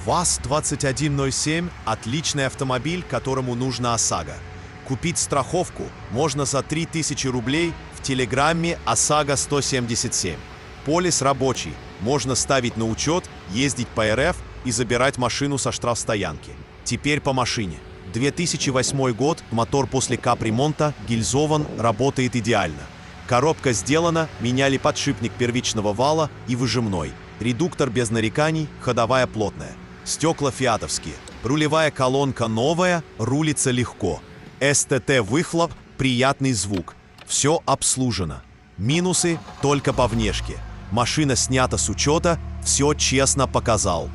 ВАЗ-2107 – отличный автомобиль, которому нужна ОСАГО. Купить страховку можно за 3000 рублей в телеграмме ОСАГО 177. Полис рабочий, можно ставить на учет, ездить по РФ и забирать машину со штрафстоянки. Теперь по машине. 2008 год, мотор после капремонта, гильзован, работает идеально. Коробка сделана, меняли подшипник первичного вала и выжимной. Редуктор без нареканий, ходовая плотная. Стекла фиатовские. Рулевая колонка новая, рулится легко. СТТ-выхлоп, приятный звук. Все обслужено. Минусы только по внешке. Машина снята с учета, все честно показал.